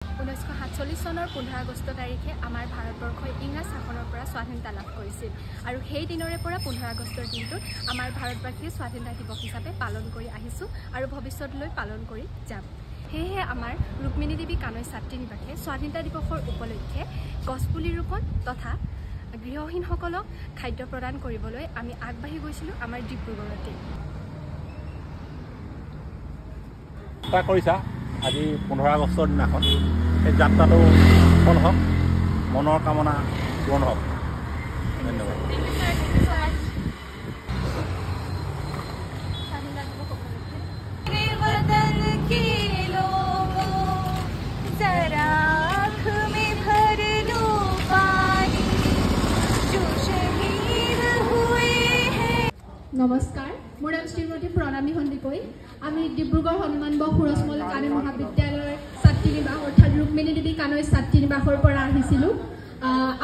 1947 চনৰ 15 আগষ্ট তাৰিখে আমাৰ ভাৰতবৰ্ষই ইংৰাজ শাসনৰ পৰা স্বাধীনতা লাভ কৰিছিল আৰু সেই দিনৰে পৰা 15 আগষ্টৰ দিনটোত আমাৰ ভাৰতবাসীয়ে স্বাধীনতা দিৱস হিচাপে পালন কৰি আহিছো আৰু ভৱিষ্যতলৈ পালন কৰি যাম। সেয়েহে আমাৰ ৰুক্মিণী দেৱী কানৈ ছাত্ৰী নিবাসে স্বাধীনতা দিৱসৰ উপলক্ষে গছপুলি ৰোপণ তথা গৃহহীনসকলক খাদ্য প্ৰদান কৰিবলৈ আমি আগবাঢ়ি গৈছিলোঁ আমাৰ ডিব্ৰুগড়তে। কৰিছা আজি 15 আগষ্টৰ দিনাখন এই যাত্ৰাটো সফল হওক, মনৰ কামনা পূৰণ হওক। ধন্যবাদ। নমস্কাৰ, মোৰ নাম শ্ৰীমতী প্ৰণামী সন্দিকৈ। আমি ডিব্ৰুগড় হনুমান ব সুৰজমল কানৈ মহাবিদ্যালয়ৰ ছাত্ৰী নিবাস অৰ্থাৎ ৰুক্মিণী দেৱী কানৈ ছাত্ৰী নিবাসৰ পৰা আহিছিলোঁ।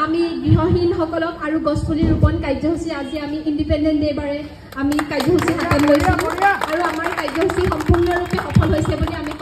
আমি গৃহহীনসকলক আৰু গছপুলি ৰোপণ কাৰ্যসূচী আজি আমি ইণ্ডিপেণ্ডেণ্ট ডে বাৰে আমি কাৰ্যসূচী হাতত লৈছিলোঁ আৰু আমাৰ কাৰ্যসূচী সম্পূৰ্ণৰূপে সফল হৈছে বুলি আমি